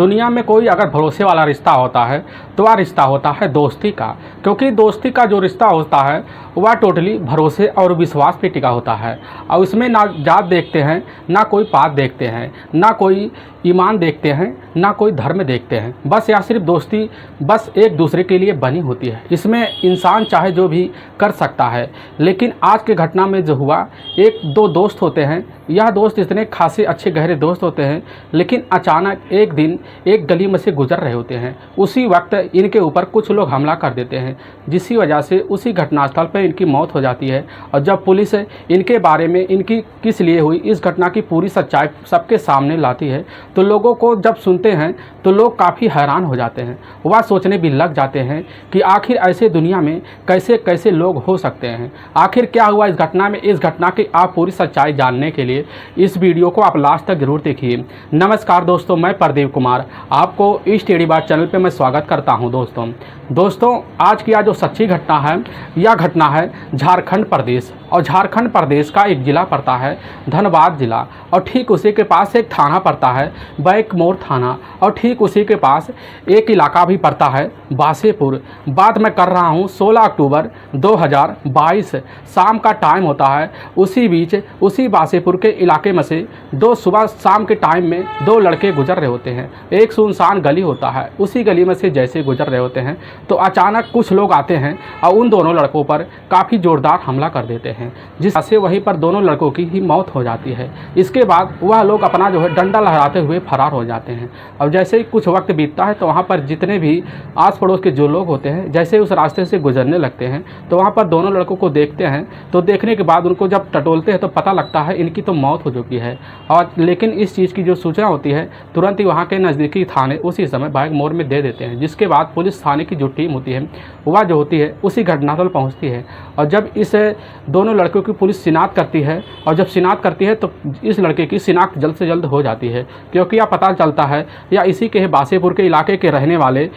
दुनिया में कोई अगर भरोसे वाला रिश्ता होता है तो वह रिश्ता होता है दोस्ती का, क्योंकि दोस्ती का जो रिश्ता होता है वह टोटली भरोसे और विश्वास पे टिका होता है। और उसमें ना जात देखते हैं, ना कोई पात देखते हैं, ना कोई ईमान देखते हैं, ना कोई धर्म देखते हैं। बस या सिर्फ दोस्ती बस एक दूसरे के लिए बनी होती है। इसमें इंसान चाहे जो भी कर सकता है। लेकिन आज के घटना में जो हुआ, एक दो दोस्त होते हैं, यह दोस्त इतने खासे अच्छे गहरे दोस्त होते हैं, लेकिन अचानक एक दिन एक गली में से गुजर रहे होते हैं। उसी वक्त इनके ऊपर कुछ लोग हमला कर देते हैं, जिसकी वजह से उसी घटनास्थल पर इनकी मौत हो जाती है। और जब पुलिस इनके बारे में इनकी किस लिए हुई इस घटना की पूरी सच्चाई सबके सामने लाती है, तो लोगों को जब सुनते हैं तो लोग काफ़ी हैरान हो जाते हैं। वह सोचने भी लग जाते हैं कि आखिर ऐसे दुनिया में कैसे कैसे लोग हो सकते हैं, आखिर क्या हुआ इस घटना में। इस घटना की आप पूरी सच्चाई जानने के लिए इस वीडियो को आप लास्ट तक जरूर देखिए। नमस्कार दोस्तों, मैं प्रदीप कुमार आपको इस टेढ़ी बात चैनल पे मैं स्वागत करता हूं। दोस्तों आज की जो सच्ची घटना है, यह घटना है झारखंड प्रदेश। और झारखंड प्रदेश का एक ज़िला पड़ता है धनबाद ज़िला, और ठीक उसी के पास एक थाना पड़ता है बैकमोर थाना, और ठीक उसी के पास एक इलाका भी पड़ता है बासेपुर। बात मैं कर रहा हूँ 16 अक्टूबर 2022 शाम का टाइम होता है। उसी बीच उसी बासेपुर के इलाके में से सुबह शाम के टाइम में दो लड़के गुजर रहे होते हैं। एक सुनसान गली होता है, उसी गली में से जैसे गुजर रहे होते हैं तो अचानक कुछ लोग आते हैं और उन दोनों लड़कों पर काफ़ी ज़ोरदार हमला कर देते हैं, जिससे वहीं पर दोनों लड़कों की ही मौत हो जाती है। इसके बाद वह लोग अपना जो है डंडा लहराते हुए फरार हो जाते हैं। और जैसे ही कुछ वक्त बीतता है तो वहाँ पर जितने भी आस पड़ोस के जो लोग होते हैं, जैसे उस रास्ते से गुजरने लगते हैं तो वहाँ पर दोनों लड़कों को देखते हैं। तो देखने के बाद उनको जब टटोलते हैं तो पता लगता है इनकी तो मौत हो चुकी है। और लेकिन इस चीज़ की जो सूचना होती है तुरंत ही वहाँ के नज़दीकी थाने उसी समय बैकमोर में दे देते हैं। जिसके बाद पुलिस थाने की जो टीम होती है वह जो होती है उसी घटनास्थल पहुँचती है। और जब इस दोनों लड़कों की पुलिस शिनाख्त करती है, और जब शिनाख्त करती है तो इस लड़के की शिनाख्त जल्द से जल्द हो जाती है, क्योंकि यह पता चलता है या इसी के बासेपुर के इलाके के रहने वाले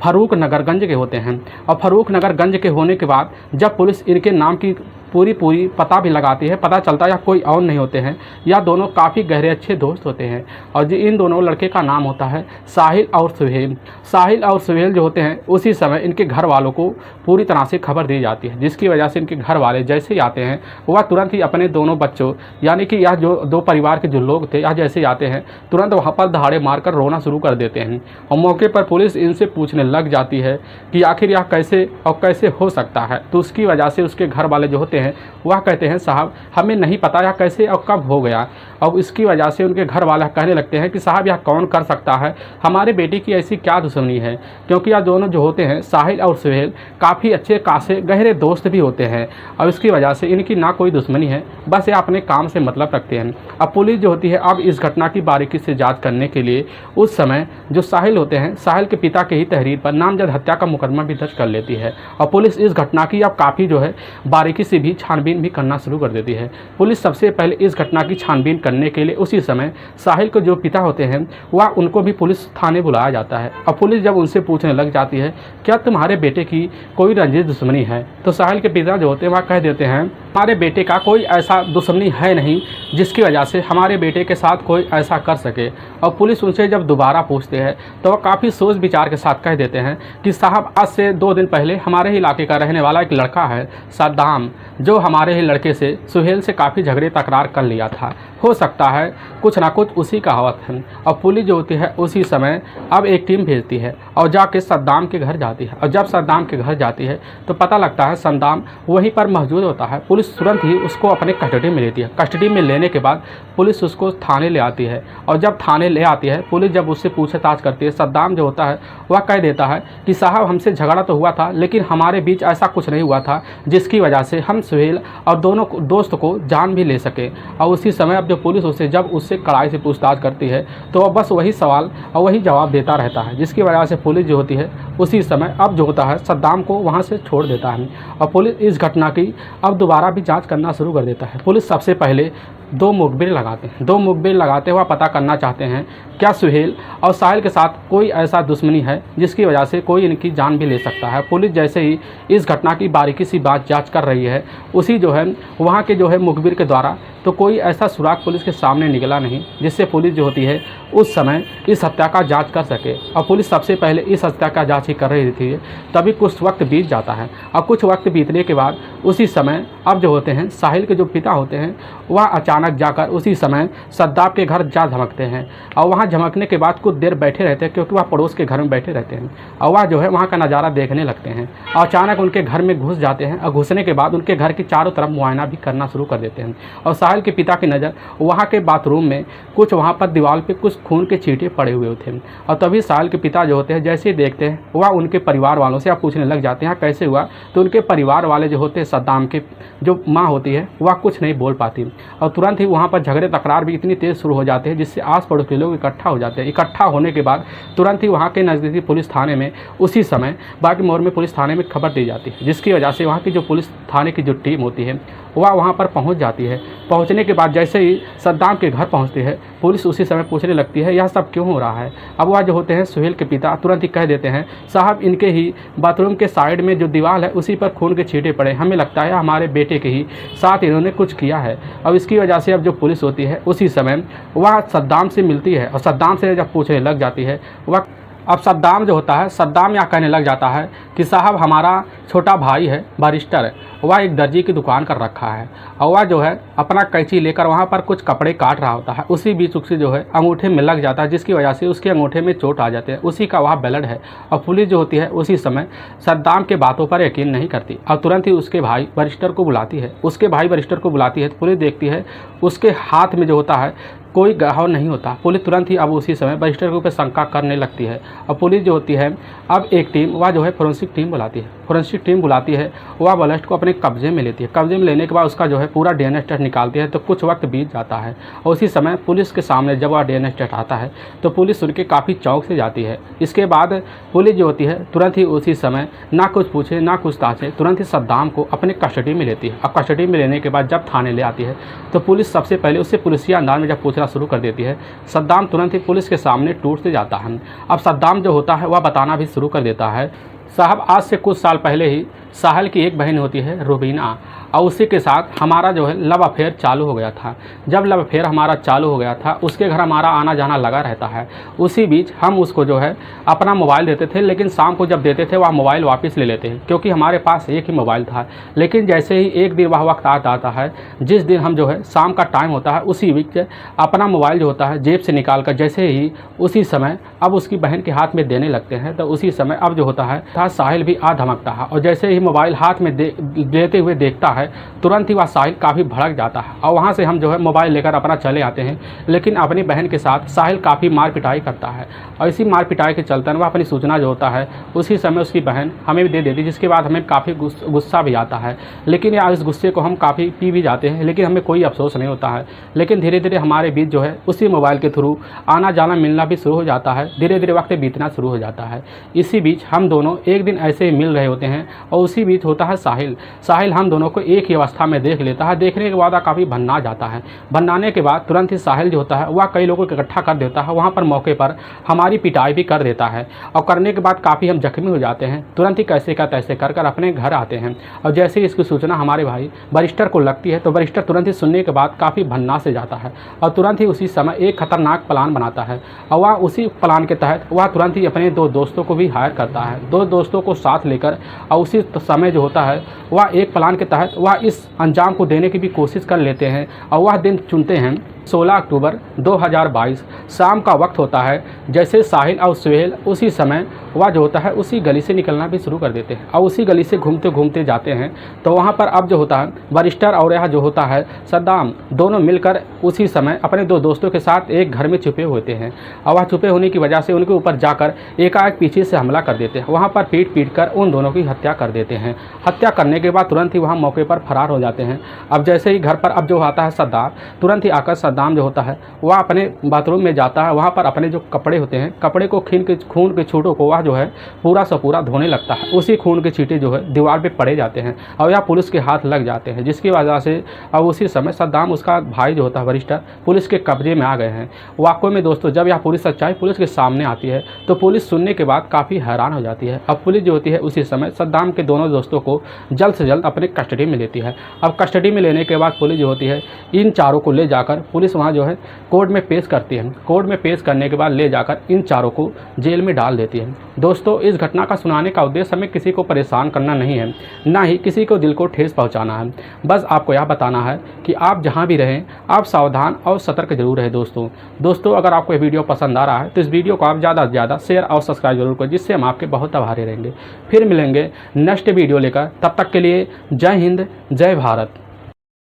फरूक नगरगंज के होते हैं। और फरूक नगरगंज के होने के बाद जब पुलिस इनके नाम की पूरी पता भी लगाती है, पता चलता है या कोई और नहीं होते हैं, या दोनों काफ़ी गहरे अच्छे दोस्त होते हैं। और जो इन दोनों लड़के का नाम होता है साहिल और सुहेल। साहिल और सुहेल जो होते हैं उसी समय इनके घर वालों को पूरी तरह से खबर दी जाती है, जिसकी वजह से इनके घर वाले जैसे ही आते हैं वह तुरंत ही अपने दोनों बच्चों यानी कि यह जो दो परिवार के जो लोग थे यह जैसे ही आते हैं तुरंत वहाँ पर दहाड़े मारकर रोना शुरू कर देते हैं। और मौके पर पुलिस इनसे पूछने लग जाती है कि आखिर यह कैसे और कैसे हो सकता है। तो उसकी वजह से उसके घर वाले जो होते हैं वह कहते हैं साहब हमें नहीं पता यह कैसे और कब हो गया। और इसकी वजह से उनके घर वाले कहने लगते हैं कि साहब यह कौन कर सकता है, हमारे बेटे की ऐसी क्या दुश्मनी है। क्योंकि यह दोनों जो होते हैं साहिल और सुहेल काफ़ी अच्छे खासे गहरे दोस्त भी होते हैं, और इसकी वजह से इनकी ना कोई दुश्मनी है, बस ये अपने काम से मतलब रखते हैं। अब पुलिस जो होती है अब इस घटना की बारीकी से जाँच करने के लिए उस समय जो साहिल होते हैं, साहिल के पिता के ही तहरीर पर नामजद हत्या का मुकदमा भी दर्ज कर लेती है। और पुलिस इस घटना की अब काफ़ी जो है बारीकी से भी छानबीन भी करना शुरू कर देती है। पुलिस सबसे पहले इस घटना की छानबीन करने के लिए उसी समय साहिल के जो पिता होते हैं वह उनको भी पुलिस थाने बुलाया जाता है। और पुलिस जब उनसे पूछने लग जाती है क्या तुम्हारे बेटे की कोई रंजिश दुश्मनी है, तो साहिल के पिता जो होते हैं वह कह देते हैं हमारे बेटे का कोई ऐसा दुश्मनी है नहीं जिसकी वजह से हमारे बेटे के साथ कोई ऐसा कर सके। और पुलिस उनसे जब दोबारा पूछते हैं तो वह काफ़ी सोच विचार के साथ कह देते हैं कि साहब आज से 2 दिन पहले हमारे ही इलाके का रहने वाला एक लड़का है सद्दाम, जो हमारे ही लड़के से सुहेल से काफ़ी झगड़े तकरार कर लिया था, हो सकता है कुछ ना कुछ उसी का हाथ है। और पुलिस जो होती है उसी समय अब एक टीम भेजती है और जाके सद्दाम के घर जाती है। और जब सद्दाम के घर जाती है तो पता लगता है सद्दाम वहीं पर मौजूद होता है। पुलिस तुरंत ही उसको अपने कस्टडी में लेती है। कस्टडी में लेने के बाद पुलिस उसको थाने ले आती है, और जब थाने ले आती है पुलिस जब उससे पूछताछ करती है, सद्दाम जो होता है वह कह देता है कि साहब हमसे झगड़ा तो हुआ था लेकिन हमारे बीच ऐसा कुछ नहीं हुआ था जिसकी वजह से हम सुहेल और दोनों दोस्त को जान भी ले सके। और उसी समय अब जो पुलिस जब उससे कड़ाई से पूछताछ करती है तो वह बस वही सवाल और वही जवाब देता रहता है, जिसकी वजह से पुलिस जो होती है उसी समय अब जो होता है सद्दाम को वहां से छोड़ देता है। और पुलिस इस घटना की अब दोबारा भी जांच करना शुरू कर देता है। पुलिस सबसे पहले दो मुखबिर लगाते हैं। दो मुखबिर लगाते हुए पता करना चाहते हैं क्या सुहेल और साहिल के साथ कोई ऐसा दुश्मनी है जिसकी वजह से कोई इनकी जान भी ले सकता है। पुलिस जैसे ही इस घटना की बारीकी सी बात जांच कर रही है, उसी जो है वहाँ के जो है मुखबिर के द्वारा तो कोई ऐसा सुराग पुलिस के सामने निकला नहीं जिससे पुलिस जो होती है उस समय इस हत्या का जांच कर सके। और पुलिस सबसे पहले इस हत्या का जांच ही कर रही थी, तभी कुछ वक्त बीत जाता है। और कुछ वक्त बीतने के बाद उसी समय अब जो होते हैं साहिल के जो पिता होते हैं वह अचानक जाकर उसी समय सद्दाम के घर जा धमकते हैं। और वहाँ धमकने के बाद कुछ देर बैठे रहते हैं, क्योंकि वह पड़ोस के घर में बैठे रहते हैं। और वह जो है वहाँ का नज़ारा देखने लगते हैं। और अचानक उनके घर में घुस जाते हैं। और घुसने के बाद उनके घर की चारों तरफ मुआयना भी करना शुरू कर देते हैं। और साहिल के पिता की नज़र वहाँ के बाथरूम में कुछ वहाँ पर दीवार पे कुछ खून के छींटे पड़े हुए थे। और तभी साहिल के पिता जो होते हैं जैसे ही देखते हैं वह उनके परिवार वालों से आप पूछने लग जाते हैं कैसे हुआ। तो उनके परिवार वाले जो होते हैं सद्दाम के जो माँ होती है वह कुछ नहीं बोल पाती। और तुरंत ही वहाँ पर झगड़े तकरार भी इतनी तेज़ शुरू हो जाते हैं जिससे आस पड़ोस के लोग इकट्ठा हो जाते हैं। इकट्ठा होने के बाद तुरंत ही वहाँ के नज़दीकी पुलिस थाने में उसी समय बागी मोड़ में पुलिस थाने में खबर दी जाती है, जिसकी वजह से वहाँ की जो पुलिस थाने की जो टीम होती है वह वहाँ पर पहुँच जाती है। पहुँचने के बाद जैसे ही सद्दाम के घर पहुँचती है पुलिस उसी समय पूछने लगती है यह सब क्यों हो रहा है। अब वह जो होते हैं सुहेल के पिता तुरंत ही कह देते हैं साहब इनके ही बाथरूम के साइड में जो दीवार है उसी पर खून के छींटे पड़े, हमें लगता है हमारे बेटे के ही साथ इन्होंने कुछ किया है। अब इसकी वजह से अब जो पुलिस होती है उसी समय वह सद्दाम से मिलती है। और सद्दाम से जब पूछने लग जाती है वह अब सद्दाम जो होता है सद्दाम यहाँ कहने लग जाता है कि साहब हमारा छोटा भाई है बैरिस्टर है, वह एक दर्जी की दुकान कर रखा है और वह जो है अपना कैंची लेकर वहाँ पर कुछ कपड़े काट रहा होता है। उसी बीच उससे जो है अंगूठे में लग जाता है, जिसकी वजह से उसके अंगूठे में चोट आ जाते हैं, उसी का वह ब्लड है। और पुलिस जो होती है उसी समय सद्दाम के बातों पर यकीन नहीं करती और तुरंत ही उसके भाई बैरिस्टर को बुलाती है। उसके भाई बैरिस्टर को बुलाती है तो पुलिस देखती है उसके हाथ में जो होता है कोई घाव नहीं होता। पुलिस तुरंत ही अब उसी समय बैरिस्टर के ऊपर शंका करने लगती है। और पुलिस जो होती है अब एक टीम वह जो है फोरेंसिक टीम बुलाती है। फोरेंसिक टीम बुलाती है, वह ब्लड को अपने कब्जे में लेती है। कब्जे में लेने के बाद उसका जो है पूरा डीएनए टेस्ट निकालती है। तो कुछ वक्त बीत जाता है और उसी समय पुलिस के सामने जब वह डीएनए टेस्ट आता है तो पुलिस सुन के काफ़ी चौंक से जाती है। इसके बाद पुलिस जो होती है तुरंत ही उसी समय ना कुछ पूछे ना कुछ ताछे तुरंत ही सद्दाम को अपने कस्टडी में लेती है। अब कस्टडी में लेने के बाद जब थाने ले आती है तो पुलिस सबसे पहले उससे पुलिसिया अंदाज में जब पूछना शुरू कर देती है, सद्दाम तुरंत ही पुलिस के सामने टूटते जाता है। अब सद्दाम जो होता है वह बताना भी शुरू कर देता है साहब आज से कुछ साल पहले ही साहिल की एक बहन होती है रुबीना और उसी के साथ हमारा जो है लव अफेयर चालू हो गया था। जब लव अफेयर हमारा चालू हो गया था उसके घर हमारा आना जाना लगा रहता है। उसी बीच हम उसको जो है अपना मोबाइल देते थे, लेकिन शाम को जब देते थे वह मोबाइल वापस ले लेते हैं क्योंकि हमारे पास एक ही मोबाइल था। लेकिन जैसे ही एक दिन वह वक्त आता है जिस दिन हम जो है शाम का टाइम होता है उसी बीच अपना मोबाइल जो होता है जेब से निकाल कर जैसे ही उसी समय अब उसकी बहन के हाथ में देने लगते हैं तो उसी समय अब जो होता है साहिल भी आ धमकता है और जैसे ही मोबाइल हाथ में देते हुए देखता है तुरंत ही वह साहिल काफ़ी भड़क जाता है और वहाँ से हम जो है मोबाइल लेकर अपना चले आते हैं। लेकिन अपनी बहन के साथ साहिल काफ़ी मार पिटाई करता है और इसी मार पिटाई के चलते वह अपनी सूचना जो होता है उसी समय उसकी बहन हमें भी दे देती, जिसके बाद हमें काफ़ी गुस्सा भी आता है। लेकिन यार इस गुस्से को हम काफ़ी पी भी जाते हैं लेकिन हमें कोई अफसोस नहीं होता है। लेकिन धीरे धीरे हमारे बीच जो है उसी मोबाइल के थ्रू आना जाना मिलना भी शुरू हो जाता है। धीरे धीरे वक्त बीतना शुरू हो जाता है। इसी बीच हम दोनों एक दिन ऐसे ही मिल रहे होते हैं और उसी बीच होता है साहिल हम दोनों को एक ही अवस्था में देख लेता है। देखने के बाद काफ़ी भन्ना जाता है। भन्नाने के बाद तुरंत ही साहिल जो होता है वह कई लोगों को इकट्ठा कर देता है। वहाँ पर मौके पर हमारी पिटाई भी कर देता है और करने के बाद काफ़ी हम जख्मी हो जाते हैं। तुरंत ही कैसे का तैसे कर कर अपने घर आते हैं और जैसे ही इसकी सूचना हमारे भाई बैरिस्टर को लगती है तो बैरिस्टर तुरंत ही सुनने के बाद काफ़ी भन्ना से जाता है और तुरंत ही उसी समय एक खतरनाक प्लान बनाता है और वह उसी प्लान के तहत वह तुरंत ही अपने दो दोस्तों को भी हायर करता है। दो दोस्तों को साथ लेकर और उसी समय जो होता है वह एक प्लान के तहत वह इस अंजाम को देने की भी कोशिश कर लेते हैं और वह दिन चुनते हैं 16 अक्टूबर 2022 शाम का वक्त होता है। जैसे साहिल और सुहेल उसी समय वह जो होता है उसी गली से निकलना भी शुरू कर देते हैं और उसी गली से घूमते घूमते जाते हैं तो वहाँ पर अब जो होता है बैरिस्टर और यह जो होता है सद्दाम दोनों मिलकर उसी समय अपने दो दोस्तों के साथ एक घर में छुपे होते हैं और वह छुपे होने की वजह से उनके ऊपर जाकर एकाएक पीछे से हमला कर देते हैं। वहाँ पर पीट कर उन दोनों की हत्या कर देते हैं। हत्या करने के बाद तुरंत ही वहाँ मौके पर फरार हो जाते हैं। अब जैसे ही घर पर अब जो आता है सद्दाम तुरंत ही आकर सद्दाम जो होता है वह अपने बाथरूम में जाता है, वहाँ पर अपने जो कपड़े होते हैं, कपड़े को खून के छींटों को वह जो है पूरा सा पूरा धोने लगता है। उसी खून के छींटे जो है दीवार पे पड़े जाते हैं और यह पुलिस के हाथ लग जाते हैं, जिसकी वजह से अब उसी समय सद्दाम, उसका भाई जो होता है वरिष्ठ, पुलिस के कब्जे में आ गए हैं। वाकई में दोस्तों, जब यह पूरी सच्चाई पुलिस के सामने आती है तो पुलिस सुनने के बाद काफ़ी हैरान हो जाती है। अब पुलिस जो होती है उसी समय सद्दाम के दोनों दोस्तों को जल्द से जल्द अपने कस्टडी में लेती है। अब कस्टडी में लेने के बाद पुलिस जो होती है इन चारों को ले जाकर पुलिस वहाँ जो है कोर्ट में पेश करती है। कोर्ट में पेश करने के बाद ले जाकर इन चारों को जेल में डाल देती है। दोस्तों, इस घटना का सुनाने का उद्देश्य हमें किसी को परेशान करना नहीं है, ना ही किसी को दिल को ठेस पहुंचाना है। बस आपको यह बताना है कि आप जहां भी रहें आप सावधान और सतर्क जरूर रहें। दोस्तों, अगर आपको ये वीडियो पसंद आ रहा है तो इस वीडियो को आप ज़्यादा से ज़्यादा शेयर और सब्सक्राइब जरूर करें, जिससे हम आपके बहुत आभारी रहेंगे। फिर मिलेंगे नेक्स्ट वीडियो लेकर, तब तक के लिए जय हिंद, जय भारत।